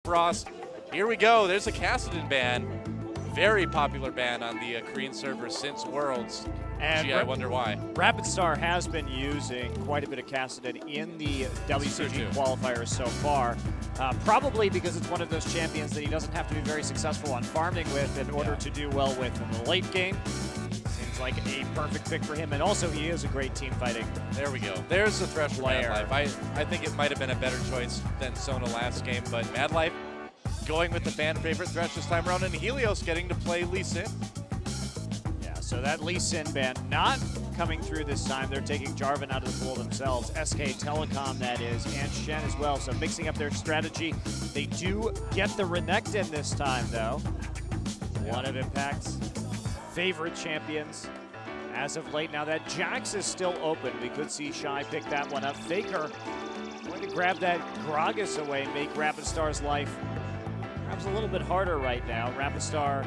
Frost. Here we go. There's a Kassadin ban. Very popular ban on the Korean server since Worlds. And gee, I wonder why. Rapid Star has been using quite a bit of Kassadin in the WCG qualifiers so far. Probably because it's one of those champions that he doesn't have to be very successful on farming with in order to do well with in the late game. Seems like a perfect pick for him, and also he is a great team fighting. There we go. There's the Thresh for Mad Life. I think it might have been a better choice than Sona last game, but Mad Life going with the fan favorite Thresh this time around, and Helios getting to play Lee Sin. Yeah, so that Lee Sin ban not coming through this time. They're taking Jarvan out of the pool themselves. SK Telecom, that is, and Shen as well. So mixing up their strategy. They do get the Renekton this time, though. Yeah. One of Impact's favorite champions as of late. Now that Jax is still open. We could see Shy pick that one up. Faker going to grab that Gragas away, make Rapid Star's life perhaps a little bit harder right now. Rapid Star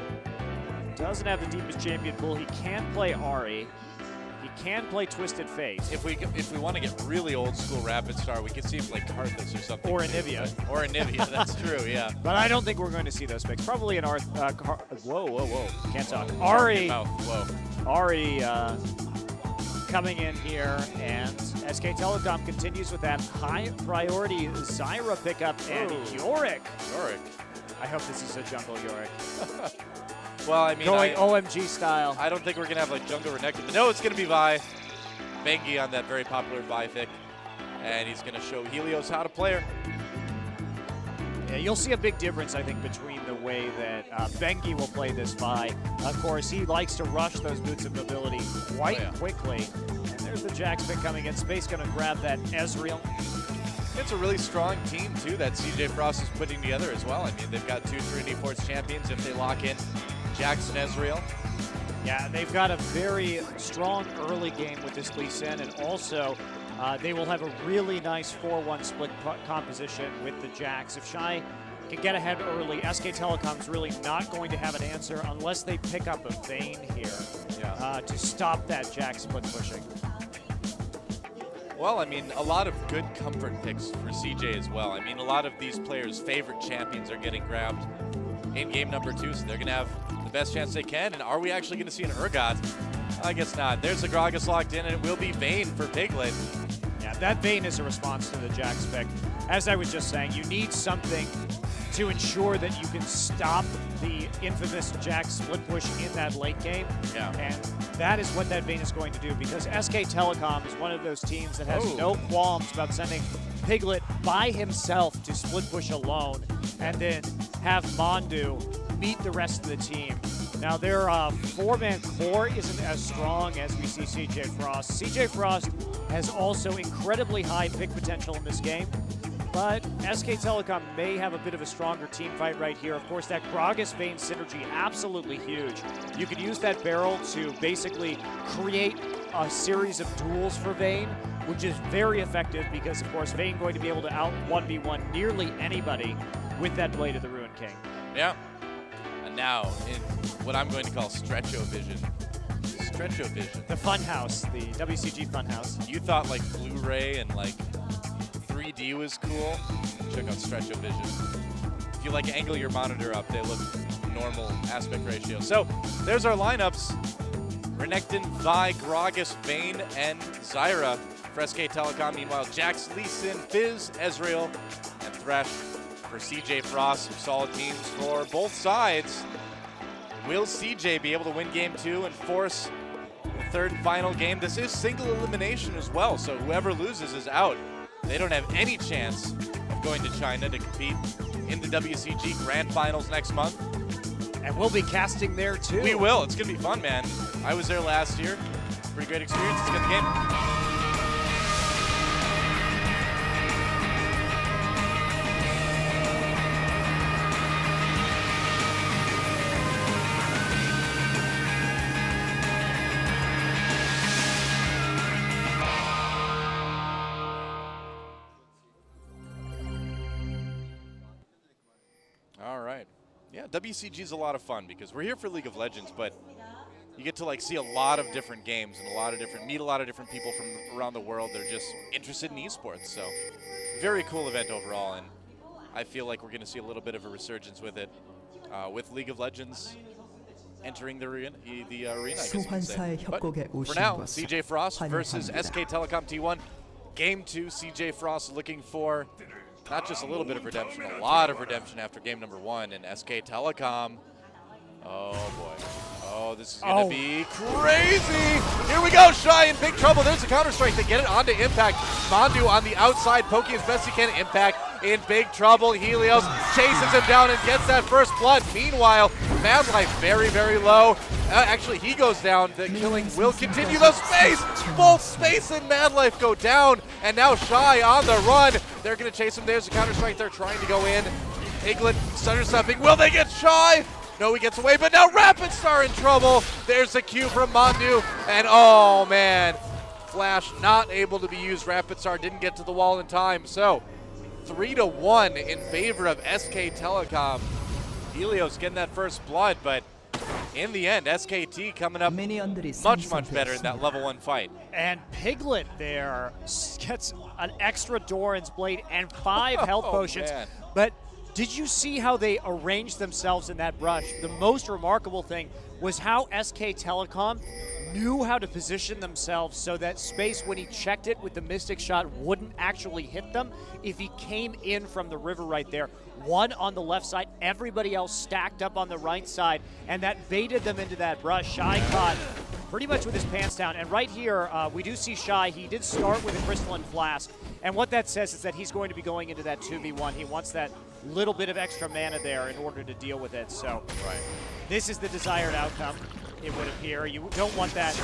doesn't have the deepest champion pool. He can play Ahri. He can play Twisted Fate. If we want to get really old school Rapid Star, we could see him play Karthus or something. Or Anivia. Or Anivia, that's true, yeah. But I don't think we're going to see those picks. Probably an whoa. Can't talk. Ahri. Ahri coming in here, and SK Telecom continues with that high priority Zyra pickup, and Yorick. I hope this is a jungle Yorick. Well, I mean, going OMG style. I don't think we're going to have like jungle Renekton, but no, it's going to be Vi. Bengi on that very popular Vi pick, and he's going to show Helios how to play her. Yeah, you'll see a big difference, I think, between the way that Bengi will play this Vi. Of course, he likes to rush those boots of mobility quite quickly. And there's the Jax pick coming in. Space going to grab that Ezreal. It's a really strong team, too, that CJ Frost is putting together as well. I mean, they've got 2 Trinity Force champions if they lock in Jax and Ezreal. Yeah, they've got a very strong early game with this Lee Sin, and also they will have a really nice 4-1 split composition with the Jax. If Shy can get ahead early, SK Telecom's really not going to have an answer unless they pick up a Vayne here to stop that Jax split pushing. Well, I mean, a lot of good comfort picks for CJ as well. I mean, a lot of these players' favorite champions are getting grabbed in game number 2, so they're going to have the best chance they can. And are we actually going to see an Urgot? I guess not. There's the Gragas locked in, and it will be Vayne for Piglet. Yeah, that Vayne is a response to the Jax pick. As I was just saying, you need something to ensure that you can stop the infamous Jax split push in that late game. Yeah. And that is what that Vayne is going to do, because SK Telecom is one of those teams that has no qualms about sending Piglet by himself to split push alone and then have Mondu beat the rest of the team. Now their 4-man core isn't as strong as we see CJ Frost. CJ Frost has also incredibly high pick potential in this game, but SK Telecom may have a bit of a stronger team fight right here. Of course, that Gragas Vayne synergy, absolutely huge. You could use that barrel to basically create a series of duels for Vayne, which is very effective because, of course, Vayne going to be able to out 1v1 nearly anybody with that Blade of the Ruined King. Yeah. And now, in what I'm going to call Stretcho-Vision. Stretcho-Vision. The Funhouse, the WCG Funhouse. You thought like Blu-ray and like 3D was cool? Check out Stretcho-Vision. If you like angle your monitor up, they look normal aspect ratio. So, there's our lineups. Renekton, Vi, Gragas, Vayne, and Zyra for SK Telecom. Meanwhile, Jax, Lee Sin, Fizz, Ezreal, and Thresh for CJ Frost. Some solid teams for both sides. Will CJ be able to win game 2 and force the third and final game? This is single elimination as well, so whoever loses is out. They don't have any chance of going to China to compete in the WCG Grand Finals next month. And we'll be casting there too. We will. It's going to be fun, man. I was there last year. Pretty great experience. It's a good game. All right. Yeah, WCG is a lot of fun because we're here for League of Legends, but you get to like see a lot of different games and meet a lot of different people from around the world. They're just interested in esports. So very cool event overall, and I feel like we're going to see a little bit of a resurgence with it, with League of Legends entering the arena, I guess you could say. But for now, CJ Frost versus SK Telecom T1. Game 2, CJ Frost looking for not just a little bit of redemption, a lot of redemption after game number 1. And SK Telecom, oh boy. Oh, this is going to be crazy. Here we go, Shy in big trouble. There's a counter-strike. They get it onto Impact. Mandu on the outside, poking as best he can. Impact in big trouble. Helios chases him down and gets that first blood. Meanwhile, Madlife very, very low. Actually, he goes down. The killing will continue. The Space! Both Space and Madlife go down. And now Shy on the run. They're going to chase him. There's a counter-strike. They're trying to go in. Piglet stutter stepping. Will they get Shy? No, he gets away, but now Rapid Star in trouble. There's the Q from Mandu, and oh man, Flash not able to be used. Rapid Star didn't get to the wall in time, so 3-1 in favor of SK Telecom. Helios getting that first blood, but in the end, SKT coming up much, much better in that level 1 fight. And Piglet there gets an extra Doran's Blade and 5 health potions, man. But did you see how they arranged themselves in that brush? The most remarkable thing was how SK Telecom knew how to position themselves so that Space, when he checked it with the Mystic Shot, wouldn't actually hit them if he came in from the river right there. One on the left side, everybody else stacked up on the right side, and that baited them into that brush. Shy caught pretty much with his pants down, and right here, we do see Shy. He did start with a Crystalline Flask, and what that says is that he's going to be going into that 2v1. He wants that little bit of extra mana there in order to deal with it. So this is the desired outcome, it would appear. You don't want that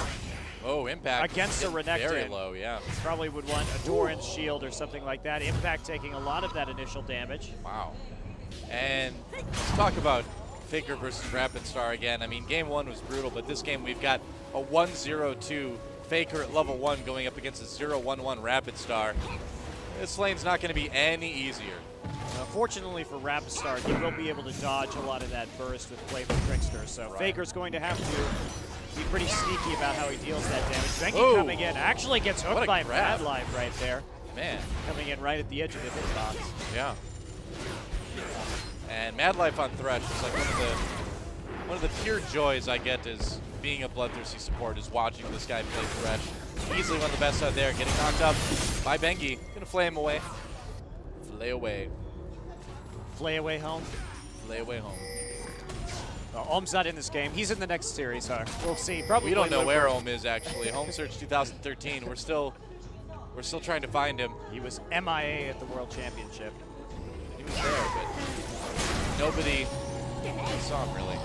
Impact against a Renekton. Very low, yeah. Probably would want a Doran's Shield or something like that. Impact taking a lot of that initial damage. Wow. And let's talk about Faker versus Rapid Star again. I mean, game 1 was brutal, but this game we've got a 1-0-2 Faker at level 1 going up against a 0-1-1 Rapid Star. This lane's not going to be any easier. Fortunately for Rapid Star, he will be able to dodge a lot of that burst with Flavor Trickster, so Faker's going to have to be pretty sneaky about how he deals that damage. Bengi coming in, actually gets hooked by Madlife right there. Man. Coming in right at the edge of the hitbox. Yeah. And Madlife on Thresh is like one of the pure joys I get is being a Bloodthirsty support, is watching this guy play Thresh. Easily one of the best out there, getting knocked up by Bengi. Gonna flay him away. Flay away. Flay away home. Flay away home. Ohm's not in this game. He's in the next series. We'll see. Probably we don't know where Ohm is actually. Home Search 2013. We're still trying to find him. He was MIA at the World Championship. He was there, but nobody saw him really.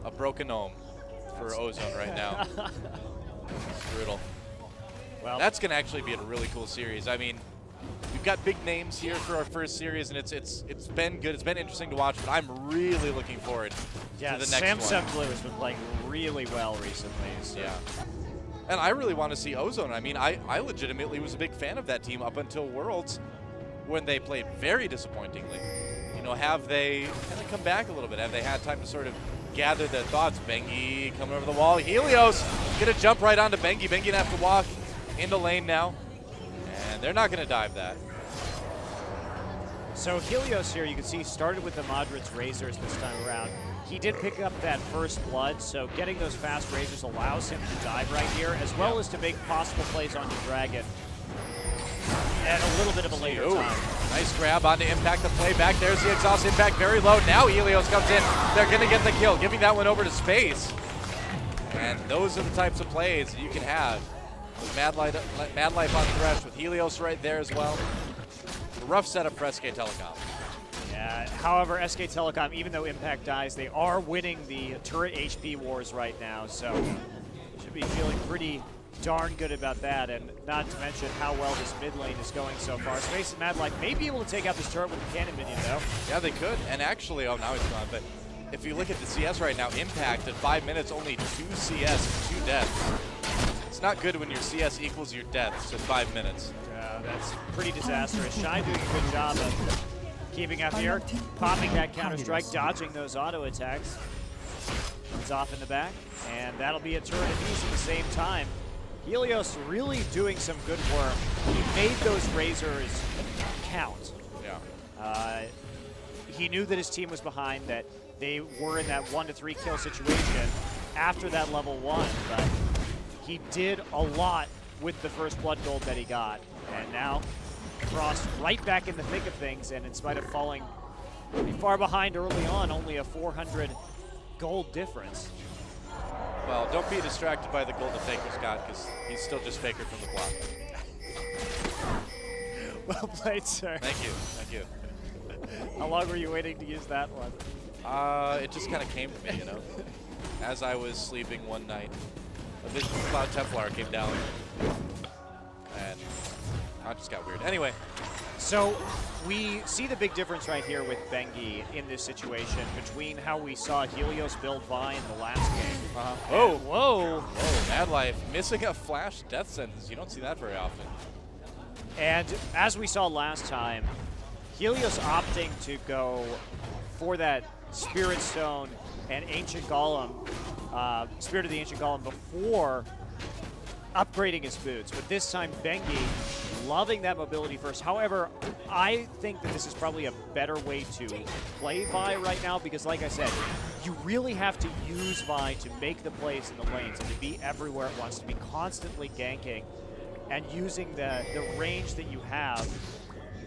A broken Ohm for Ozone right now. It's brutal. Well, that's going to actually be a really cool series. I mean, we've got big names here for our first series, and it's been good. It's been interesting to watch, but I'm really looking forward to the next Samsung one. Blue has been playing really well recently. So. Yeah. And I really want to see Ozone. I mean, I legitimately was a big fan of that team up until Worlds when they played very disappointingly. You know, have they kind of come back a little bit? Have they had time to sort of gather their thoughts? Bengi coming over the wall. Helios going to jump right onto Bengi. Bengi gonna have to walk into lane now. And they're not going to dive that. So Helios here, you can see, started with the Modric's Razors this time around. He did pick up that first blood, so getting those fast Razors allows him to dive right here, as well as to make possible plays on the Dragon at a little bit of a later time. Nice grab onto Impact, the play back. There's the exhaust. Impact very low. Now Helios comes in. They're going to get the kill, giving that one over to Space. And those are the types of plays that you can have. With Madlife on Thresh, with Helios right there as well. A rough setup for SK Telecom. Yeah, however, SK Telecom, even though Impact dies, they are winning the turret HP wars right now, so should be feeling pretty darn good about that, and not to mention how well this mid lane is going so far. Space and Madlife may be able to take out this turret with the cannon minion, though. Yeah, they could, and actually, oh, now he's gone, but if you look at the CS right now, Impact at 5 minutes, only 2 CS, 2 deaths. It's not good when your CS equals your deaths at 5 minutes. Yeah, that's pretty disastrous. Shy doing a good job of keeping up here, popping that counter-strike, dodging those auto attacks. It's off in the back, and that'll be a turret apiece at the same time. Helios really doing some good work. He made those Razors count. He knew that his team was behind, that they were in that 1-to-3 kill situation after that level 1, but he did a lot with the first blood gold that he got. And now Frost right back in the thick of things, and in spite of falling pretty far behind early on, only a 400 gold difference. Well, don't be distracted by the gold that Faker's got, because he's still just Faker from the block. Well played, sir. Thank you, thank you. How long were you waiting to use that one? It just kind of came to me, you know. As I was sleeping one night, a vision of Cloud Templar came down, and I just got weird. Anyway. So we see the big difference right here with Bengi in this situation between how we saw Helios build Vi in the last game. Oh, whoa. Whoa, Mad Life missing a flash death sentence. You don't see that very often. And as we saw last time, Helios opting to go for that Spirit Stone and Ancient Golem, Spirit of the Ancient Golem before upgrading his boots. But this time, Bengi loving that mobility first. However, I think that this is probably a better way to play Vi right now because, like I said, you really have to use Vi to make the plays in the lanes and to be everywhere at once, to be constantly ganking and using the range that you have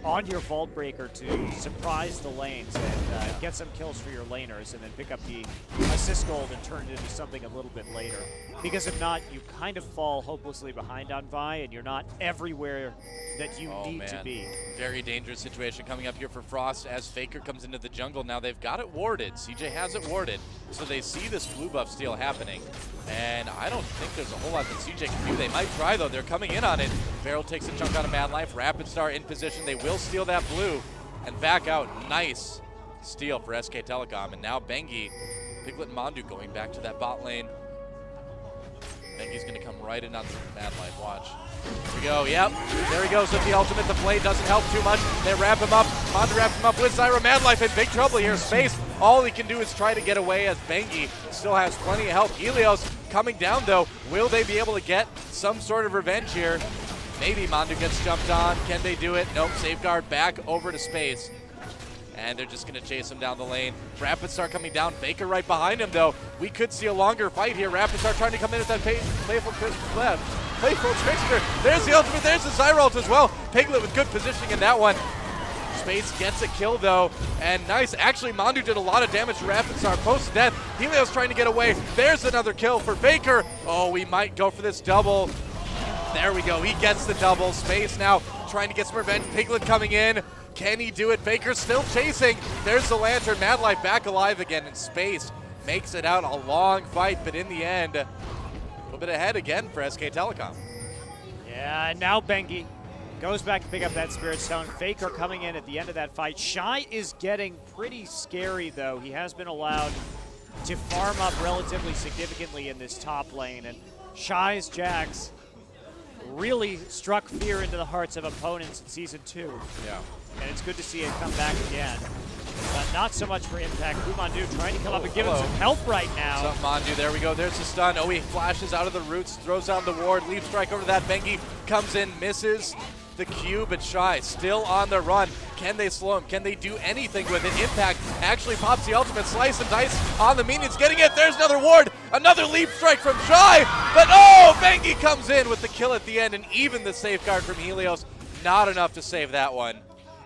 on your Vault Breaker to surprise the lanes and get some kills for your laners and then pick up the assist gold and turn it into something a little bit later. Because if not, you kind of fall hopelessly behind on Vi and you're not everywhere that you need to be. Very dangerous situation coming up here for Frost as Faker comes into the jungle. Now they've got it warded. CJ has it warded. So they see this blue buff steal happening. And I don't think there's a whole lot that CJ can do. They might try though. They're coming in on it. Barrel takes a chunk out of Mad Life. Rapid Star in position. They will steal that blue and back out. Nice steal for SK Telecom. And now Bengi, Piglet and Mondu going back to that bot lane. Bengi's going to come right in on Mad Life. Watch. Here we go. Yep. There he goes with the ultimate. The play doesn't help too much. They wrap him up. Mondu wraps him up with Zyra. Mad Life in big trouble here. Space. All he can do is try to get away as Bengi still has plenty of help. Helios coming down though. Will they be able to get some sort of revenge here? Maybe Mondu gets jumped on. Can they do it? Nope. Safeguard back over to Space. And they're just going to chase him down the lane. Rapid Star coming down. Faker right behind him, though. We could see a longer fight here. Rapid Star trying to come in with that playful trickster. There's the ultimate. There's the Zyra ult as well. Piglet with good positioning in that one. Space gets a kill, though. And nice. Actually, Mondu did a lot of damage to Rapid Star post-death. Helios trying to get away. There's another kill for Faker. Oh, we might go for this double. There we go. He gets the double. Space now trying to get some revenge. Piglet coming in. Can he do it? Faker's still chasing. There's the Lantern. Mad Life back alive again in Space. Makes it out a long fight, but in the end, a little bit ahead again for SK Telecom. Yeah, and now Bengi goes back to pick up that Spirit Stone. Faker coming in at the end of that fight. Shy is getting pretty scary, though. He has been allowed to farm up relatively significantly in this top lane, and Shy's Jax really struck fear into the hearts of opponents in Season 2. Yeah. And it's good to see it come back again. But not so much for impact. Mondu trying to come up and give him some help right now. What's up, Mondu? There we go. There's the stun. Oh, he flashes out of the roots, throws down the ward, leap strike over that. Bengi comes in, misses the Q, but Shy still on the run. Can they slow him? Can they do anything with it? Impact actually pops the ultimate, slice and dice on the minions, getting it. There's another ward, another leap strike from Shy, but oh, Bengi comes in with the kill at the end, and even the safeguard from Helios, not enough to save that one.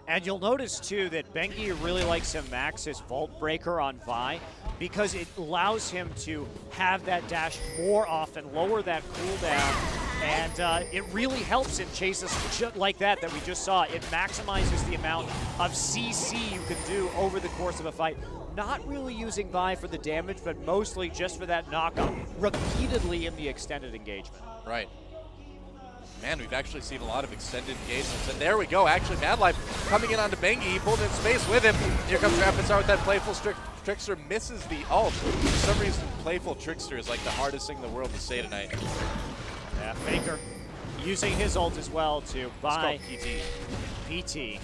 And you'll notice, too, that Bengi really likes to max his Vault Breaker on Vi because it allows him to have that dash more often, lower that cooldown, and it really helps in chases like that we just saw. It maximizes the amount of CC you can do over the course of a fight. Not really using Vi for the damage, but mostly just for that knockup repeatedly in the extended engagement. Right. Man, we've actually seen a lot of extended engagements. And there we go. Actually, Mad Life coming in onto Bengi. He pulled in Space with him. Here comes Rapid Star with that playful trickster. Misses the ult. For some reason, playful trickster is like the hardest thing in the world to say tonight. Yeah, Faker using his ult as well to buy PT. PT.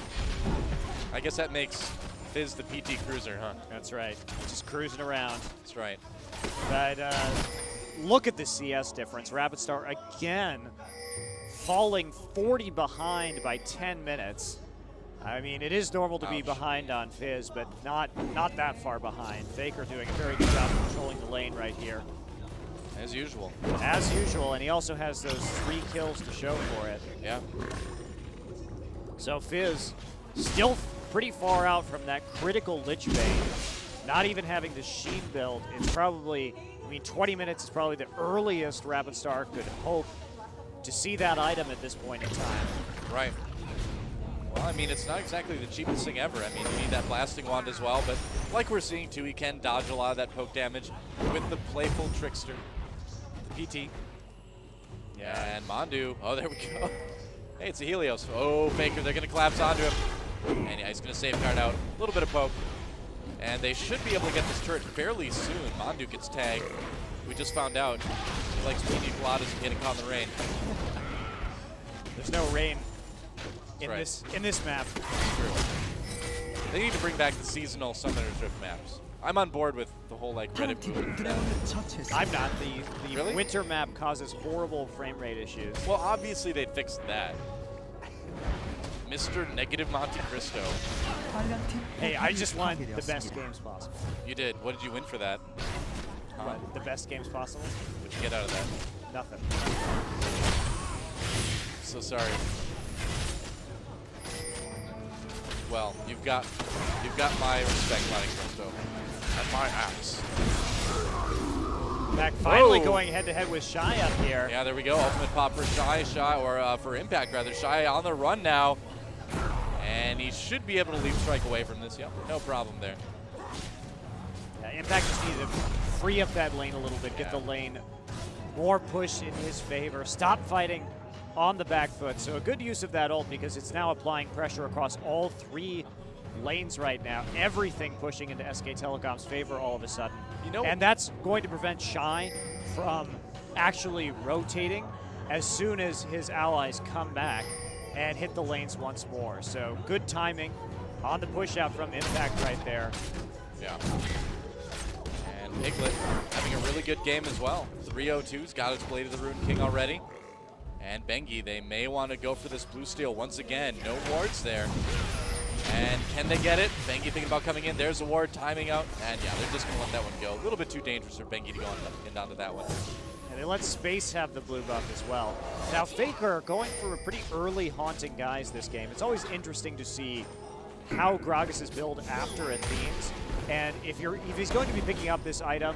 I guess that makes Fizz the PT cruiser, huh? That's right. Just cruising around. That's right. But look at the CS difference. Rapid Star again falling 40 behind by 10 minutes. I mean, it is normal to be behind on Fizz, but not that far behind. Faker doing a very good job of controlling the lane right here. As usual. As usual, and he also has those 3 kills to show for it. Yeah. So Fizz still pretty far out from that critical Lich Bane. Not even having the Sheen build. It's probably, I mean, 20 minutes is probably the earliest Rapid Star could hope to see that item at this point in time. Right. Well, I mean, it's not exactly the cheapest thing ever. I mean, you need that blasting wand as well, but like we're seeing too, he can dodge a lot of that poke damage with the playful trickster. PT. Yeah, and Mondu. Oh, there we go. Hey, it's a Helios. Oh, Faker, they're going to collapse onto him. And yeah, he's going to safeguard out. A little bit of poke. And they should be able to get this turret fairly soon. Mondu gets tagged. We just found out he likes pina coladas and getting caught in the rain. There's no rain in this map. That's true. They need to bring back the seasonal Summoner's Rift maps. I'm on board with the whole like Reddit movement. I'm not. The Really? winter map causes horrible frame rate issues. Well, obviously they fixed that. Mr. Negative Monte Cristo. Hey, I just want the best games possible. You did. What did you win for that? What, the best games possible? What'd you get out of that? Nothing. So sorry. Well, you've got my respect, Monte Cristo. And my axe. Back finally going head-to-head with Shy up here. Yeah, there we go. Ultimate pop for Shy, or for Impact rather. Shy on the run now. And he should be able to leave strike away from this. Yep, no problem there. Yeah, Impact just needs to free up that lane a little bit, get the lane more push in his favor, stop fighting on the back foot. So a good use of that ult because it's now applying pressure across all 3 lanes right now. Everything pushing into SK Telecom's favor all of a sudden. You know, and that's going to prevent Shy from actually rotating as soon as his allies come back and hit the lanes once more. So good timing on the push out from Impact right there. Yeah. And Piglet having a really good game as well. 302's got his Blade of the Rune King already. And Bengi, they may want to go for this blue steel once again. No wards there. And can they get it? Bengi thinking about coming in. There's a ward, timing out. And yeah, they're just going to let that one go. A little bit too dangerous for Bengi to go in onto that one. And they let Space have the blue buff as well. Now Faker going for a pretty early haunting guys this game. It's always interesting to see how Gragas' build after Athene's. And if he's going to be picking up this item,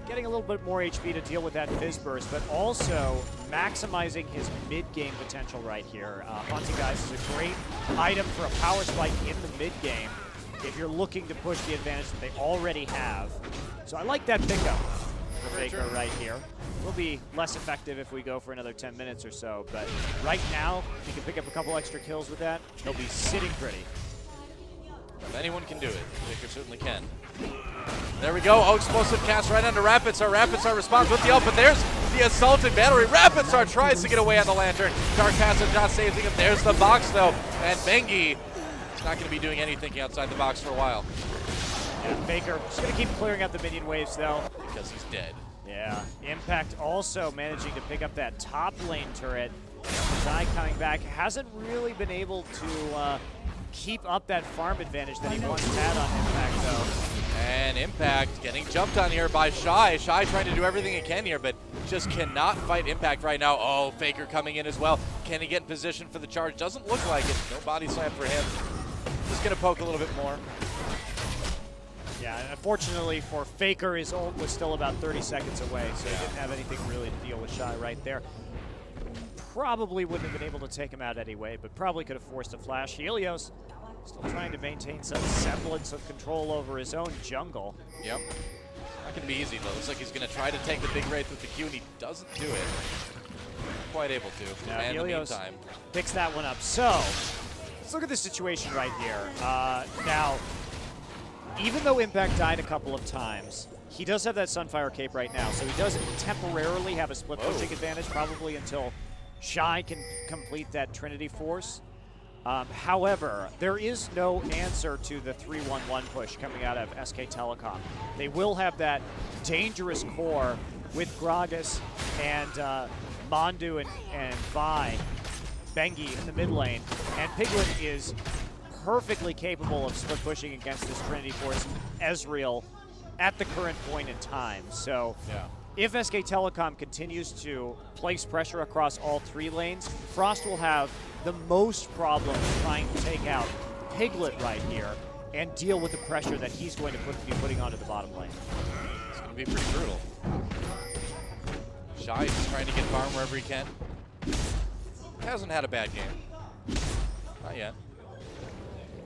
getting a little bit more HP to deal with that Fizz Burst, but also maximizing his mid-game potential right here. Haunting Guys is a great item for a power spike in the mid-game if you're looking to push the advantage that they already have. So I like that pickup for Faker right here. Will be less effective if we go for another 10 minutes or so, but right now, if he can pick up a couple extra kills with that, he'll be sitting pretty. If anyone can do it, Faker certainly can. There we go. Oh, explosive cast right onto Rapid Star. Rapid Star responds with the ult, but there's the assaulted battery. Rapid Star tries to get away on the Lantern. Dark Passage not saving him. There's the box, though. And Bengi is not going to be doing anything outside the box for a while. Yeah, Faker just going to keep clearing out the minion waves, though. Because he's dead. Yeah. Impact also managing to pick up that top lane turret. Zai coming back. Hasn't really been able to keep up that farm advantage that he once had on Impact, though. And Impact getting jumped on here by Shy. Shy trying to do everything he can here, but just cannot fight Impact right now. Oh, Faker coming in as well. Can he get in position for the charge? Doesn't look like it. No body slam for him. Just going to poke a little bit more. Yeah, and unfortunately for Faker, his ult was still about 30 seconds away, so he didn't have anything really to deal with Shy right there. Probably wouldn't have been able to take him out anyway, but probably could have forced a flash. Helios still trying to maintain some semblance of control over his own jungle. Yep. Not going to be easy, though. Looks like he's going to try to take the big wraith with the Q, and he doesn't do it. Not quite able to. Now, and Helios in the meantime, picks that one up. So, let's look at this situation right here. Now, even though Impact died a couple of times, he does have that Sunfire Cape right now, so he does temporarily have a split pushing advantage, probably until Shy can complete that Trinity Force. However, there is no answer to the 3-1-1 push coming out of SK Telecom. They will have that dangerous core with Gragas and Mondu and Vi, Bengi in the mid lane, and Piglet is perfectly capable of split pushing against this Trinity Force Ezreal at the current point in time. So if SK Telecom continues to place pressure across all 3 lanes, Frost will have the most problems trying to take out Piglet right here and deal with the pressure that he's going to be putting onto the bottom lane. It's going to be pretty brutal. Shy is trying to get farm wherever he can. Hasn't had a bad game. Not yet.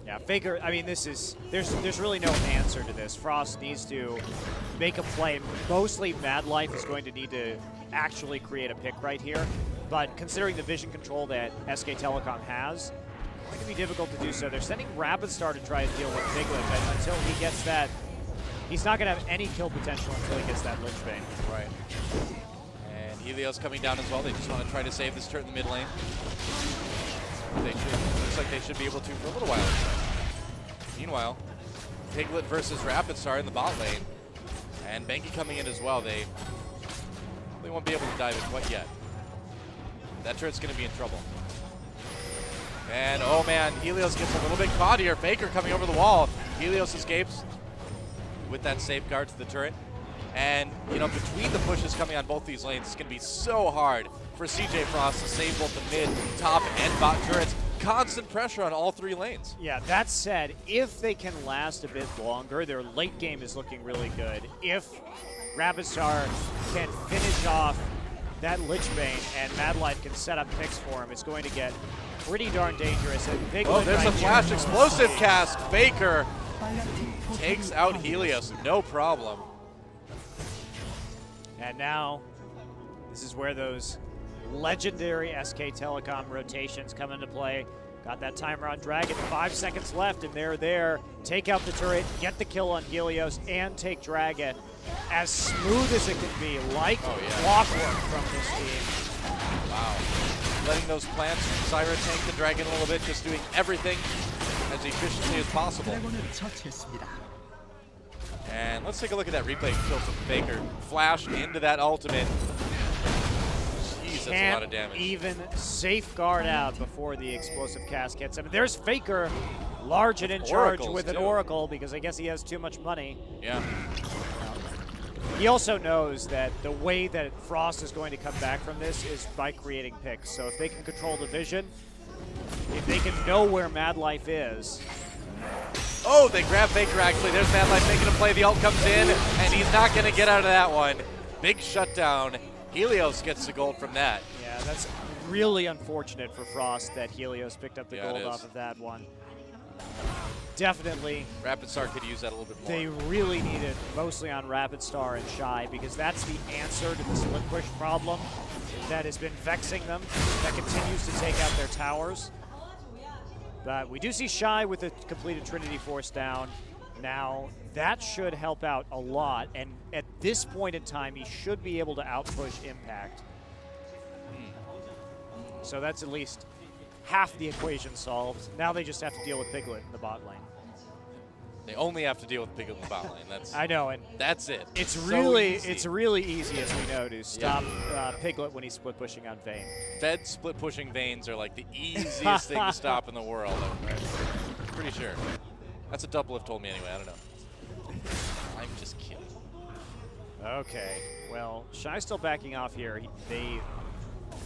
Yeah, Faker, I mean, there's really no answer to this. Frost needs to make a play. Mostly Mad Life is going to need to actually create a pick right here. But considering the vision control that SK Telecom has, it's going to be difficult to do so. They're sending Rapid Star to try to deal with Piglet, but until he gets that, he's not going to have any kill potential until he gets that Lich Bane. Right. And Helios coming down as well. They just want to try to save this turret in the mid lane. Looks like they should be able to for a little while. Meanwhile, Piglet versus Rapid Star in the bot lane. And Bengi coming in as well. They won't be able to dive in quite yet. That turret's going to be in trouble. And, oh man, Helios gets a little bit caught here. Faker coming over the wall. Helios escapes with that safeguard to the turret. And, you know, between the pushes coming on both these lanes, it's going to be so hard for CJ Frost to save both the mid, top, and bot turrets. Constant pressure on all 3 lanes. Yeah, that said, if they can last a bit longer, their late game is looking really good. If Rapid Star can finish off that Lich Bane and Mad Life can set up picks for him, it's going to get pretty darn dangerous. And there's a flash explosive cast. Faker takes out Helios, no problem. And now, this is where those legendary SK Telecom rotations come into play. Got that timer on Dragon, 5 seconds left, and they're there. Take out the turret, get the kill on Helios, and take Dragon. As smooth as it can be, like clockwork from this team. Wow. Letting those plants Syra tank the Dragon a little bit, just doing everything as efficiently as possible. And let's take a look at that replay kill from Faker. Flash into that ultimate. Jeez, that's a lot of damage. Even safeguard out before the explosive cast hits him. There's Faker, large and in charge with an Oracle, because I guess he has too much money. Yeah. He also knows that the way that Frost is going to come back from this is by creating picks. So if they can control the vision, if they can know where Mad Life is. Oh, they grab Faker actually. There's Mad Life making a play. The ult comes in, and he's not going to get out of that one. Big shutdown. Helios gets the gold from that. Yeah, that's really unfortunate for Frost that Helios picked up the gold off of that one. Definitely. Rapid Star could use that a little bit more. They really need it, mostly on Rapid Star and Shy, because that's the answer to the split push problem that has been vexing them, that continues to take out their towers. But we do see Shy with a completed Trinity Force down. Now, that should help out a lot, and at this point in time, he should be able to outpush Impact. So that's at least half the equation solved. Now they just have to deal with Piglet in the bot lane. They only have to deal with Piglet in the bot lane. That's I know, and that's it. It's really easy, as we know, to stop Piglet when he's split pushing on Vayne. Fed split pushing Vaynes are like the easiest thing to stop in the world. I'm pretty sure. That's what Doublelift told me anyway. I don't know. I'm just kidding. Okay, well, Shy's still backing off here.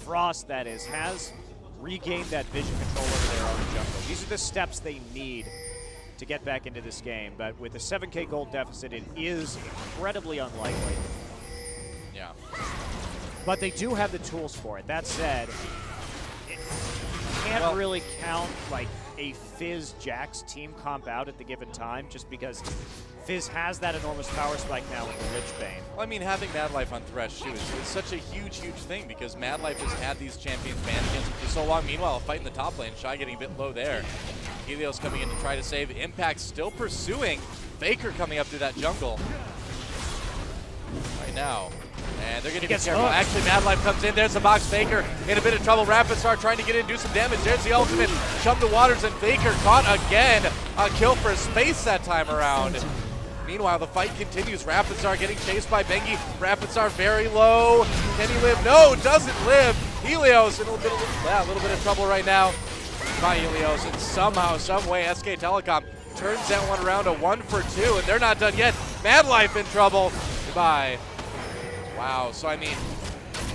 Frost, that is, has regained that vision control over their own jungle. These are the steps they need to get back into this game, but with a 7K gold deficit, it is incredibly unlikely. Yeah. But they do have the tools for it. That said, you can't really count like a Fizz Jax team comp out at the given time, just because Fizz has that enormous power spike now with the Lich Bane. Well, I mean, having Mad Life on Thresh too is such a huge thing, because Mad Life has had these champions banned against him for so long. Meanwhile, fighting the top lane, Shy getting a bit low there. Helios coming in to try to save. Impact still pursuing. Faker coming up through that jungle right now. And they're going to get careful. Actually, Mad Life comes in. There's the box. Faker in a bit of trouble. Rapid Star trying to get in, do some damage. There's the ultimate. Chum the waters, and Faker caught again. A kill for space that time around. Meanwhile, the fight continues. Rapid Star getting chased by Bengi. Rapid Star very low. Can he live? No, doesn't live. Helios in a little bit of trouble right now. by Helios, and somehow, some way, SK Telecom turns that one around to 1 for 2, and they're not done yet. Mad Life in trouble. Goodbye. Wow, so I mean,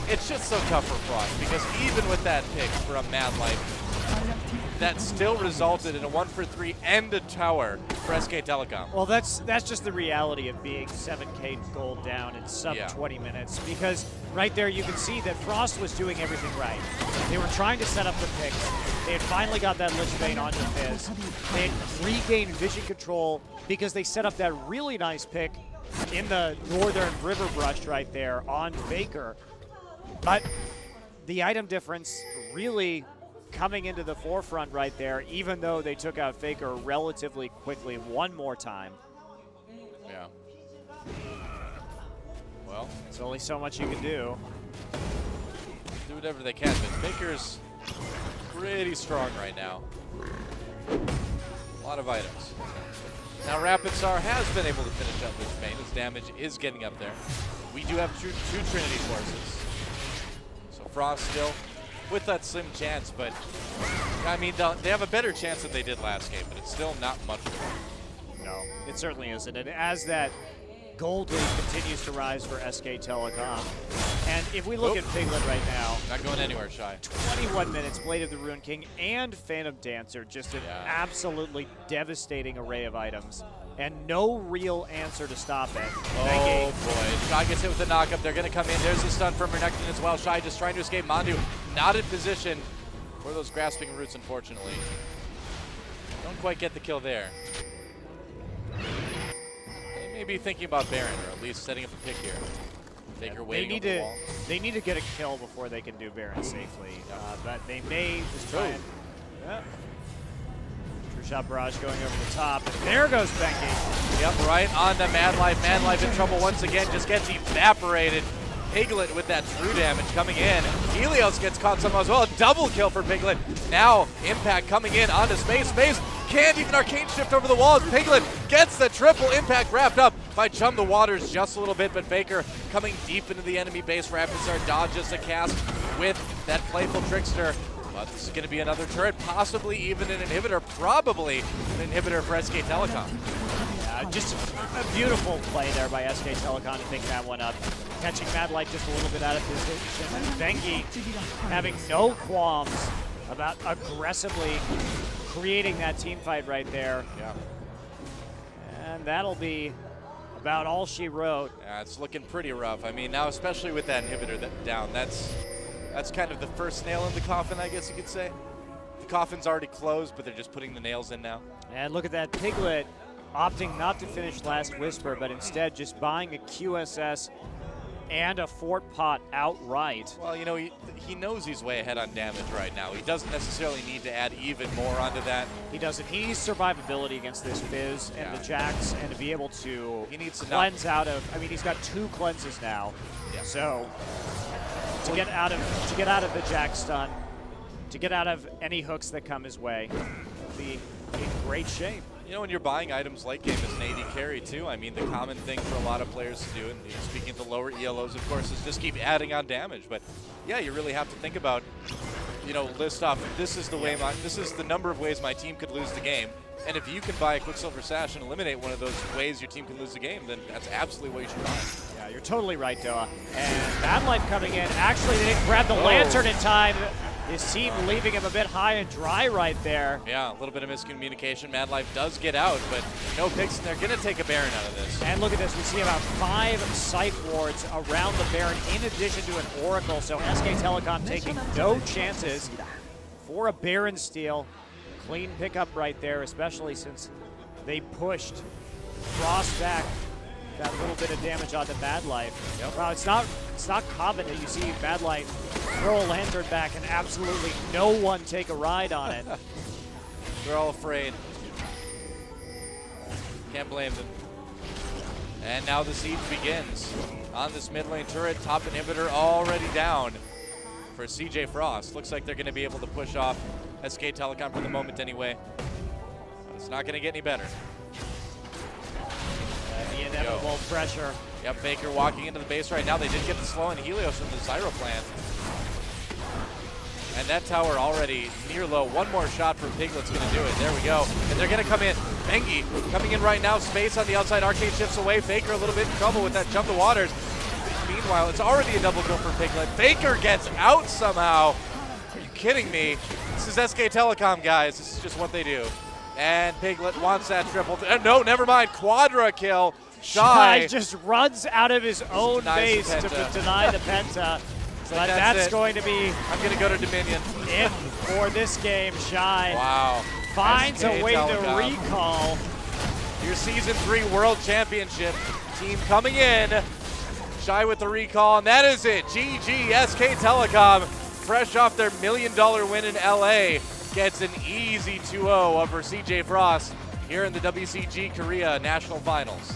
it's just so tough for Frost, because even with that pick from Mad Life, that still resulted in a 1 for 3 and a tower for SK Telecom. Well, that's just the reality of being 7K gold down in sub 20 minutes, because right there you can see that Frost was doing everything right. They were trying to set up the picks. They had finally got that Lich Bane onto Fizz. They had regained vision control because they set up that really nice pick in the northern river brush right there on Faker. But the item difference really coming into the forefront right there, even though they took out Faker relatively quickly one more time. Yeah. Well, there's only so much you can do. Do whatever they can, but Faker's pretty strong right now. A lot of items. Now Rapidstar has been able to finish up Lich Bane. His damage is getting up there. We do have two Trinity forces. So Frost still with that slim chance, but I mean, they have a better chance than they did last game, but it's still not much more. No, it certainly isn't. And as that gold lead continues to rise for SK Telecom, and if we look at Piglet right now, not going anywhere, Shy. 21 minutes, Blade of the Ruin King and Phantom Dancer, just an absolutely devastating array of items. And no real answer to stop it. Oh boy, Shy gets hit with the knockup. They're going to come in. There's the stun from Renekton as well. Shy just trying to escape. Mandu not in position for those grasping roots, unfortunately. Don't quite get the kill there. They may be thinking about Baron, or at least setting up a pick here. Faker waiting on the wall. They need to get a kill before they can do Baron safely. But they may just try and... Shot barrage going over the top, and there goes Benki. Yep, right on to Mad Life. Mad Life in trouble once again, just gets evaporated. Piglet with that true damage coming in. Helios gets caught somehow as well. A double kill for Piglet. Now Impact coming in onto Space. Space can't even arcane shift over the walls. Piglet gets the triple impact wrapped up by Chum the Waters just a little bit, but Faker coming deep into the enemy base. Rapidstar dodges a cast with that playful Trickster. But this is going to be another turret, possibly even an inhibitor, probably an inhibitor for SK Telecom. Just a beautiful play there by SK Telecom to pick that one up. Catching Mad Light just a little bit out of position. And Benki having no qualms about aggressively creating that team fight right there. Yeah. And that'll be about all she wrote. Yeah, it's looking pretty rough. I mean, now especially with that inhibitor down, that's kind of the first nail in the coffin, I guess you could say. The coffin's already closed, but they're just putting the nails in now. And look at that Piglet opting not to finish Last Whisper, but instead just buying a QSS and a Fort Pot outright. Well, you know, he knows he's way ahead on damage right now. He doesn't necessarily need to add even more onto that. He doesn't. He needs survivability against this Fizz and the Jax, and to be able to cleanse out of, I mean, he's got 2 cleanses now. Yeah. So to get out of the Jax stun, to get out of any hooks that come his way, he'll be in great shape. You know, when you're buying items late game as an AD carry too, I mean, the common thing for a lot of players to do, and speaking of the lower ELOs, of course, is just keep adding on damage. But yeah, you really have to think about, you know, list off, this is the way this is the number of ways my team could lose the game. And if you can buy a Quicksilver Sash and eliminate one of those ways your team can lose the game, then that's absolutely what you should buy. Yeah, you're totally right, Doa. And Mad Life coming in. Actually, they didn't grab the Lantern in time. His team leaving him a bit high and dry right there. Yeah, a little bit of miscommunication. Mad Life does get out, but no picks, and they're going to take a Baron out of this. And look at this. We see about 5 Sight Wards around the Baron in addition to an Oracle. So SK Telecom taking no chances for a Baron steal. Clean pickup right there, especially since they pushed Frost back. That little bit of damage onto Mad Life. Yep. Wow, it's not common that you see Mad Life throw a Lantern back and absolutely no one take a ride on it. They're all afraid. Can't blame them. And now the siege begins. On this mid lane turret, top inhibitor already down for CJ Frost. Looks like they're going to be able to push off SK Telecom for the moment anyway. But it's not going to get any better. The inevitable pressure. Yep, Faker walking into the base right now. They did get the slow and Helios from the Zyro plant. And that tower already near low. One more shot from Piglet's going to do it. There we go. And they're going to come in. Mengi coming in right now. Space on the outside. Arcade shifts away. Faker a little bit in trouble with that jump to waters. Meanwhile, it's already a double kill for Piglet. Faker gets out somehow. Are you kidding me? This is SK Telecom, guys. This is just what they do. And Piglet wants that triple. No, never mind. Quadra kill. Shy just runs out of his own base to deny the penta. But that's going to be. I'm going to go to Dominion. It for this game. Shy. Wow. Finds SK a way Telecom. to recall. Your Season 3 World Championship team coming in. Shy with the recall, and that is it. GG, SK Telecom, fresh off their $1 million win in LA, gets an easy 2-0 over CJ Frost here in the WCG Korea National Finals.